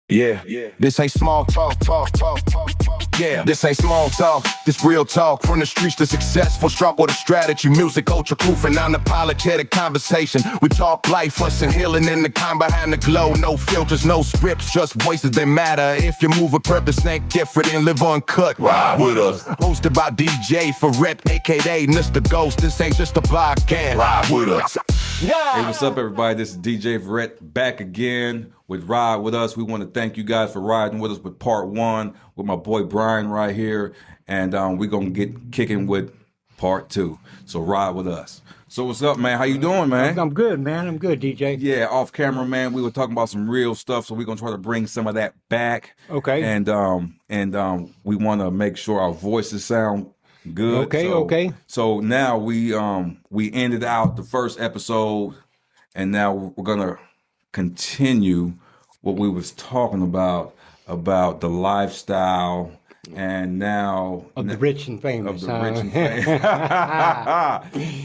Yeah, this ain't small talk. Yeah, this ain't small talk. This real talk from the streets to successful. Struggle to strategy, music, ultra proof, and unapologetic conversation. We talk life, us and healing in the kind behind the glow. No filters, no scripts, just voices that matter. If you move with purpose, think different and live uncut. Ride with us. Hosted by DJ Ferret, aka Mr. Ghost. This ain't just a podcast. Ride with us. Hey, what's up, everybody? This is DJ Ferret back again with Ride With Us. We want to thank you guys for riding with us with part one with my boy Brian right here. And we're going to get kicking with part two. So ride with us. So what's up, man? How you doing, man? I'm good, man. I'm good, DJ. Yeah, off camera, man. We were talking about some real stuff, so we're going to try to bring some of that back. Okay. And we want to make sure our voices sound good. Okay. So now we ended out the first episode, and now we're gonna continue what we was talking about the lifestyle, and now Of the rich and famous. of the rich and famous.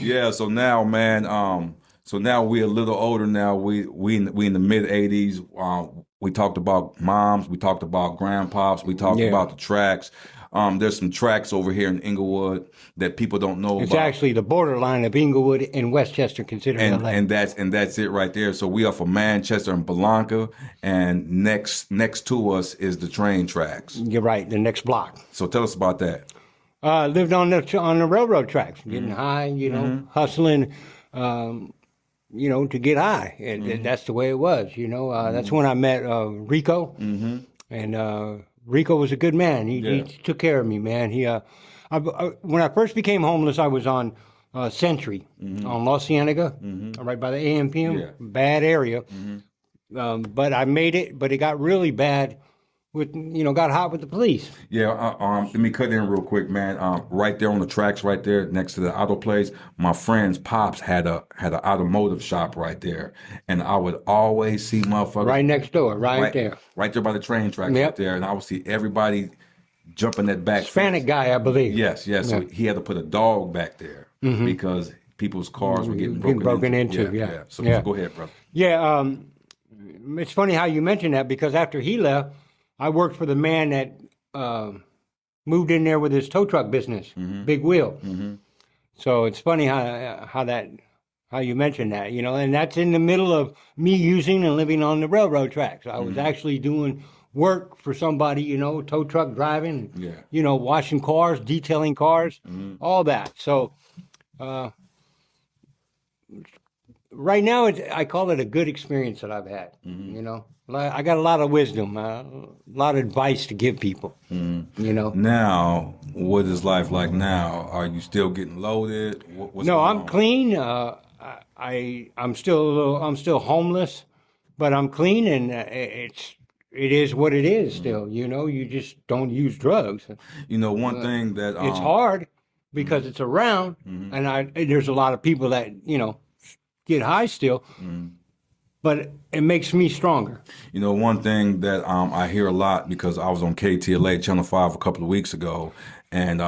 Yeah. So now, man. So now we're a little older now. We in the mid 80s. We talked about moms. We talked about grandpops. We talked about the tracks. There's some tracks over here in Inglewood that people don't know It's about. actually the borderline of Inglewood and Westchester, considered LA. And that's it right there. So we are from Manchester and Belanca, and next to us is the train tracks. You're right, the next block. So tell us about that. Lived on the railroad tracks, getting high, hustling, to get high. And that's the way it was, That's when I met Rico. And Rico was a good man. He took care of me, man. When I first became homeless, I was on Century on La Cienega, right by the AM/PM. Bad area. But I made it, but it got really bad got hot with the police. Yeah, let me cut in real quick, man. Right there on the tracks, right there next to the auto place, my friend's pops had an automotive shop right there, and I would always see motherfuckers Right next door, right there. right there by the train tracks, right there, and I would see everybody jumping that back. Hispanic guy, I believe. Yes. So he had to put a dog back there because people's cars were getting broken into. Yeah. So go ahead, brother. Yeah, it's funny how you mentioned that because after he left, I worked for the man that moved in there with his tow truck business, Big Wheel. So it's funny how you mentioned that, and that's in the middle of me using and living on the railroad tracks. I was actually doing work for somebody, tow truck driving, washing cars, detailing cars, all that. So right now, I call it a good experience that I've had, I got a lot of wisdom, a lot of advice to give people, Now, what is life like now? Are you still getting loaded? No, I'm clean. I'm still homeless, but I'm clean, and it is what it is still, you just don't use drugs. One thing that... it's hard because it's around, and there's a lot of people that, get high still, but it makes me stronger. One thing that I hear a lot, because I was on KTLA Channel 5 a couple of weeks ago, and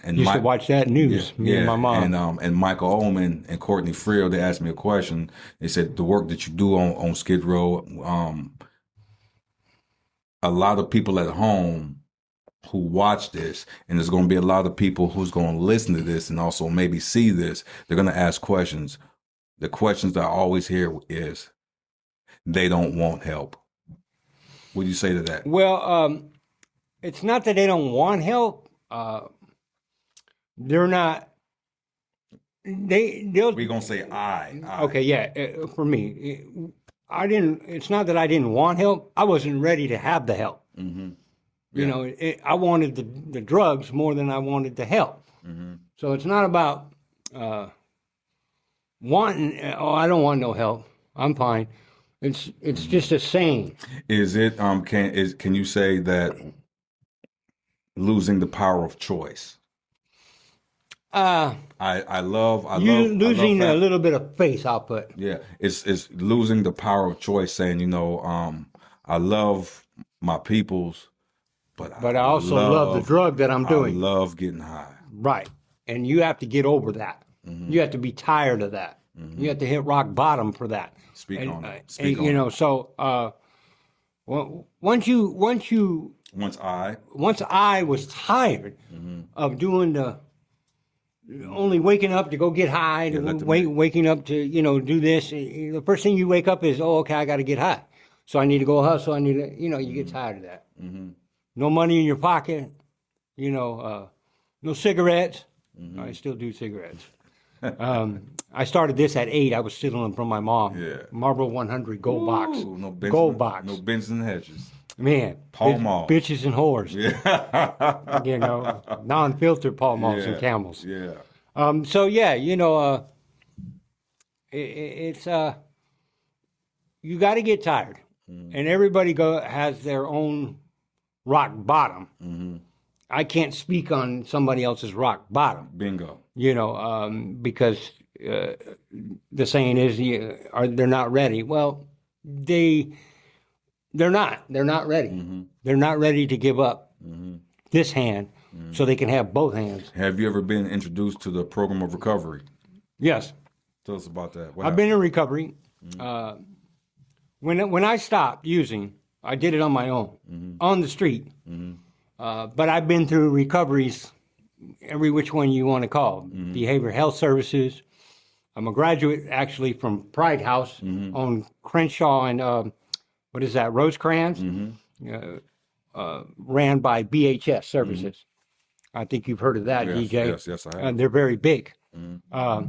used to watch that news, me and my mom. And Michael Ullman and Courtney Friel, they asked me a question. They said, the work that you do on Skid Row, a lot of people at home who watch this, and there's going to be a lot of people who's going to listen to this and also maybe see this, they're going to ask questions. The questions that I always hear is, they don't want help. What do you say to that? Well, it's not that they don't want help. They're not. We're gonna say I. Okay, yeah. For me, I didn't. It's not that I didn't want help. I wasn't ready to have the help. I wanted the drugs more than I wanted the help. So it's not about wanting. Oh, I don't want no help. I'm fine. It's just a saying. Is it can you say that losing the power of choice? I love losing a little bit of faith, I'll put. Yeah, it's losing the power of choice, saying, I love my peoples, but I also love the drug that I'm doing. I love getting high. Right. And you have to get over that. You have to be tired of that. You have to hit rock bottom for that. Speak on it. So Well, once I was tired of doing the only waking up to go get high, waking up to do this. The first thing you wake up is, oh, okay, I got to get high, so I need to go hustle. I need to, you get tired of that. No money in your pocket, no cigarettes. I still do cigarettes. I started this at 8. I was stealing them from my mom. Yeah. Marlboro 100 gold box. No Benson, gold box. No Benson Hedges. Man, Pall Mall. bitches and whores. Yeah. Non-filtered Pall Malls and Camels. Yeah. So yeah, it's you got to get tired, and everybody has their own rock bottom. I can't speak on somebody else's rock bottom. Bingo. Because the saying is, they're not ready. Well, they're not. They're not ready. They're not ready to give up this hand so they can have both hands. Have you ever been introduced to the program of recovery? Yes. Tell us about that. I've been in recovery. When I stopped using, I did it on my own, on the street. But I've been through recoveries, every which one you want to call, behavioral health services. I'm a graduate, actually, from Pride House on Crenshaw and, Rosecrans, ran by BHS Services. I think you've heard of that, DJ. Yes, I have. They're very big. I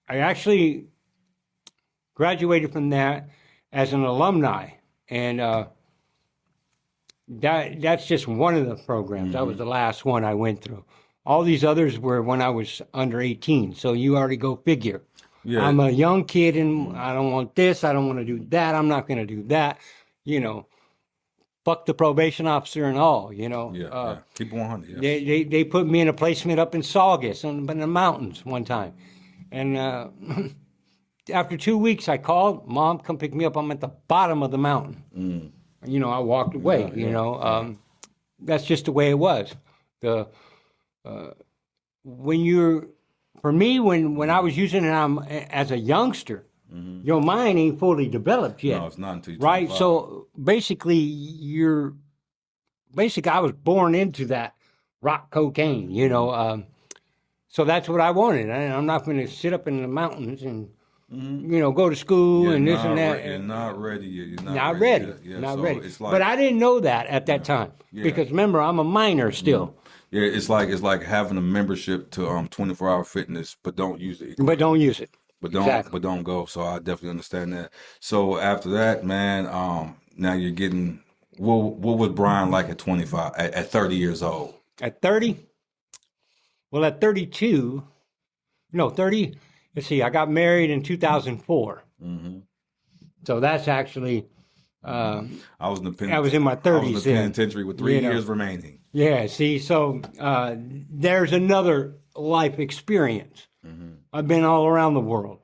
actually graduated from that as an alumni, and that's just one of the programs. That was the last one I went through. All these others were when I was under 18, so you already go figure. Yeah. I'm a young kid, and I don't want this, I don't want to do that, I'm not going to do that, fuck the probation officer and all, Yeah. Keep 100, yes. They put me in a placement up in Saugus, in the mountains one time. And after 2 weeks, I called, Mom, come pick me up, I'm at the bottom of the mountain. I walked away, that's just the way it was. When I was using it as a youngster, your mind ain't fully developed yet. No, it's not until you're right? 25. So basically, I was born into that rock cocaine, so that's what I wanted. I'm not going to sit up in the mountains and, go to school and this and that. You're not ready yet. You're not ready. Not ready. It's like, but I didn't know that at that time because remember, I'm a minor still. Yeah, it's like having a membership to 24-hour fitness, but don't use it. But don't use it. But don't go. So I definitely understand that. So after that, man, now you're getting what was Brian like at 25, at 30 years old? At 30? Well, at 32, 30. Let's see, I got married in 2004. So that's actually. I was in my 30s. I was in the penitentiary with 3 years remaining. Yeah, see, so there's another life experience. I've been all around the world.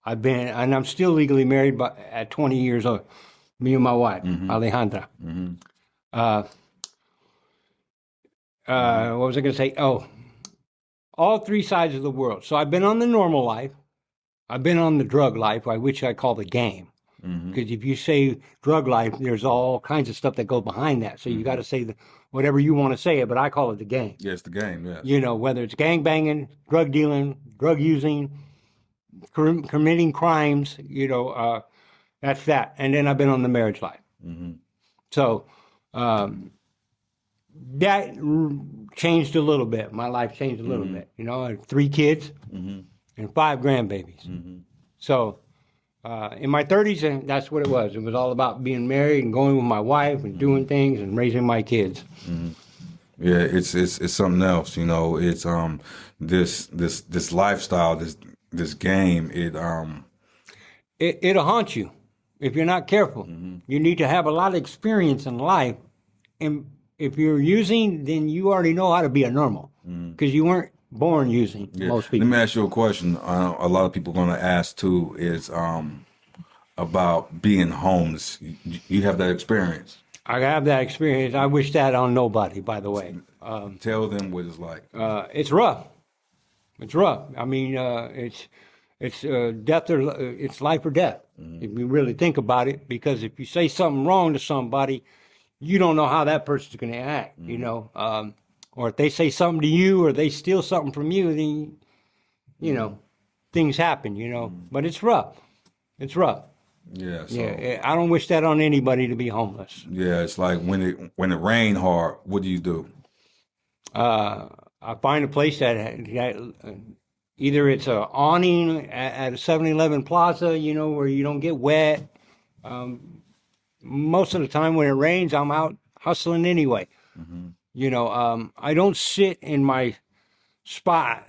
And I'm still legally married at 20 years old. Me and my wife, Alejandra. What was I going to say? Oh, all three sides of the world. So I've been on the normal life. I've been on the drug life, which I call the game. Because if you say drug life, there's all kinds of stuff that go behind that. So you got to say whatever you want to say it, but I call it the game. Yeah, it's the game, yeah. Whether it's gang banging, drug dealing, drug using, committing crimes, that's that. And then I've been on the marriage life. So that changed a little bit. My life changed a little bit. I had 3 kids and 5 grandbabies. So in my 30s, and that's what it was. It was all about being married and going with my wife and doing things and raising my kids. Yeah, it's something else. It's this lifestyle, this game. It'll haunt you if you're not careful. You need to have a lot of experience in life, and if you're using, then you already know how to be a normal because you weren't born using. Most people. Let me ask you a question. A lot of people are going to ask too is about being homeless. You have that experience. I have that experience. I wish that on nobody, by the way. Tell them what it's like. It's rough. It's rough. I mean, It's death or it's life or death, if you really think about it. Because if you say something wrong to somebody, you don't know how that person's going to act, you know. Or if they say something to you, or they steal something from you, then you know things happen, you know. But it's rough. It's rough. Yeah. So, Yeah, I don't wish that on anybody to be homeless. yeah, it's like when it rained hard, what do you do? I find a place that either it's a awning at a 7-Eleven plaza, you know, where you don't get wet. Most of the time when it rains, I'm out hustling anyway. You know, I don't sit in my spot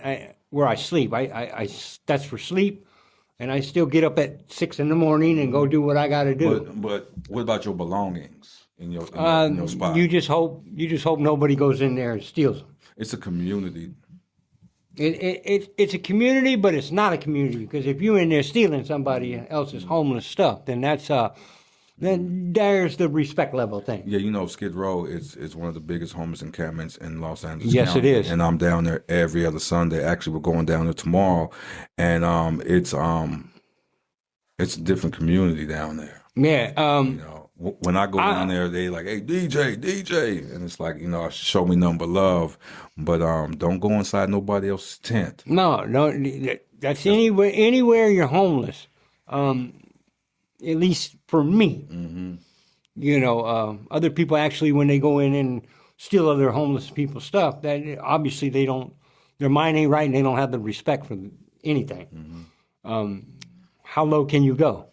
where I sleep. I that's for sleep, and I still get up at 6 in the morning and go do what I got to do. But what about your belongings in your spot? You just hope nobody goes in there and steals them. It's a community. It's a community, but it's not a community, because if you're in there stealing somebody else's homeless stuff, then that's then there's the respect level thing. Yeah, you know, Skid Row is one of the biggest homeless encampments in Los Angeles Yes, County. it is. And I'm down there every other Sunday. Actually, we're going down there tomorrow, and it's a different community down there. Yeah. You know, when I go down there, they like, hey, DJ, and it's like, you know, show me nothing but love, but don't go inside nobody else's tent. No, that's anywhere you're homeless. At least for me, you know, other people actually, when they go in and steal other homeless people's stuff, that obviously their mind ain't right, and they don't have the respect for anything. How low can you go?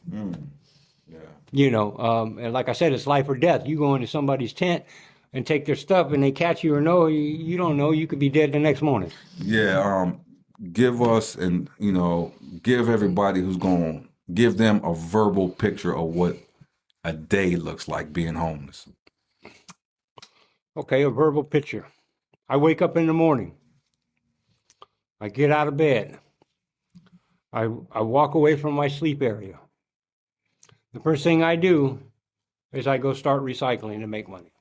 Yeah. You know, and like I said, it's life or death. You go into somebody's tent and take their stuff, and they catch you or no, you don't know. You could be dead the next morning. Yeah. Give us, and you know, give everybody who's going, give them a verbal picture of what a day looks like being homeless. Okay, a verbal picture. I wake up in the morning. I get out of bed. I walk away from my sleep area. The first thing I do is I go start recycling to make money.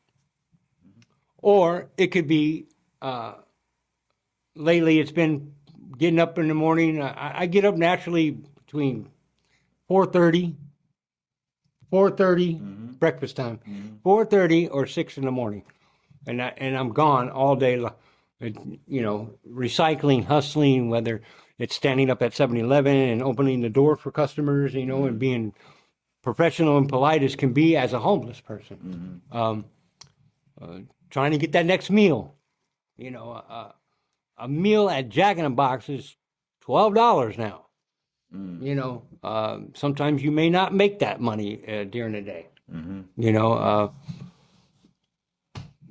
Or it could be, lately it's been getting up in the morning. I get up naturally between 4:30, breakfast time, 4:30 or 6 in the morning. And I'm gone all day, you know, recycling, hustling, whether it's standing up at 7-Eleven and opening the door for customers, you know, and being professional and polite as can be as a homeless person. Trying to get that next meal. You know, a meal at Jack in the Box is $12 now. You know, sometimes you may not make that money during the day. You know,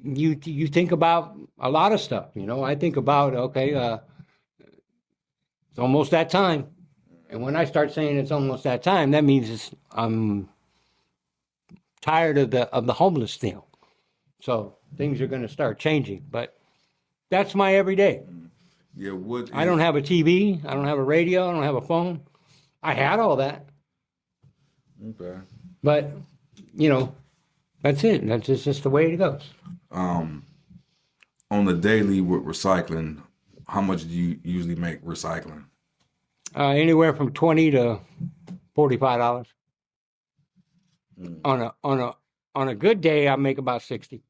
you think about a lot of stuff. You know, I think about, okay, it's almost that time, and when I start saying it's almost that time, that means I'm tired of the homeless deal. So things are going to start changing, but that's my everyday. Yeah, I don't have a TV, I don't have a radio, I don't have a phone. I had all that. Okay. But, you know, that's it. That's just the way it goes. On the daily with recycling, how much do you usually make recycling? Anywhere from $20 to $45. On a good day, I make about 60.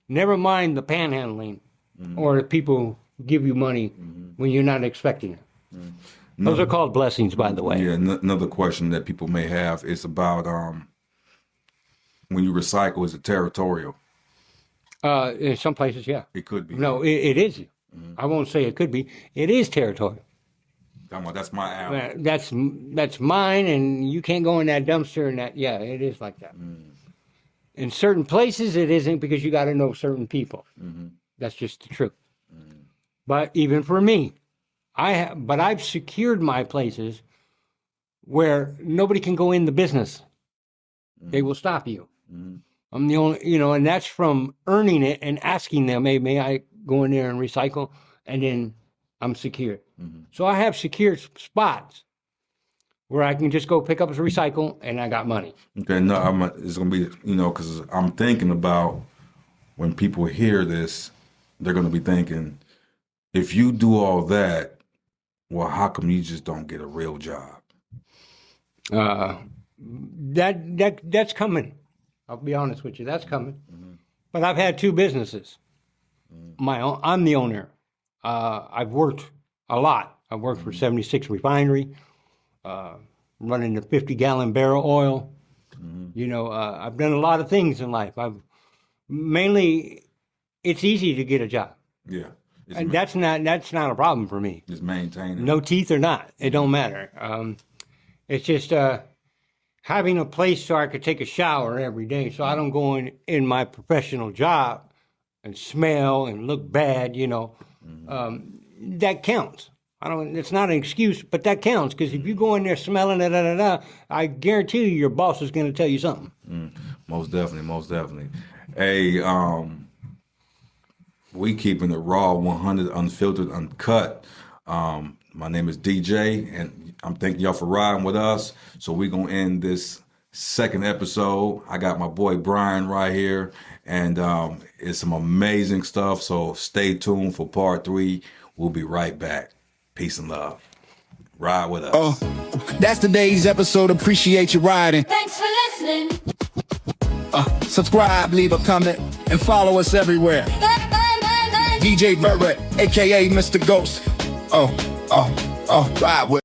Never mind the panhandling or the people give you money when you're not expecting it. Those are called blessings, by the way. Yeah, another question that people may have is about when you recycle, is it territorial? In some places, yeah. It could be. No, it is. I won't say it could be. It is territorial. That's my alley. That's mine, and you can't go in that dumpster. And that, yeah, it is like that. In certain places, it isn't, because you got to know certain people. That's just the truth. But even for me, I've secured my places where nobody can go in the business. They will stop you. I'm the only, you know, and that's from earning it and asking them, hey, may I go in there and recycle? And then I'm secure. So I have secure spots where I can just go pick up a recycle, and I got money. Okay, no, it's going to be, you know, because I'm thinking about when people hear this, they're going to be thinking, if you do all that, Well, how come you just don't get a real job? That's coming. I'll be honest with you, that's coming. But I've had 2 businesses. My own, I'm the owner. I've worked a lot. I've worked for 76 Refinery, running the 50-gallon barrel oil. You know, I've done a lot of things in life. It's easy to get a job. Yeah. And that's not a problem for me. Just maintaining. No teeth or not, it don't matter. It's just having a place so I could take a shower every day, so I don't go in my professional job and smell and look bad. You know, that counts. It's not an excuse, but that counts, because if you go in there smelling I guarantee you your boss is going to tell you something. Most definitely. Hey, we keeping it raw, 100, unfiltered, uncut. My name is DJ, and I'm thanking y'all for riding with us. So we're going to end this second episode. I got my boy Brian right here, and it's some amazing stuff. So stay tuned for part 3. We'll be right back. Peace and love. Ride with us. That's today's episode. Appreciate you riding. Thanks for listening. Subscribe, leave a comment, and follow us everywhere. DJ Verrett, aka Mr. Ghost. Ride with.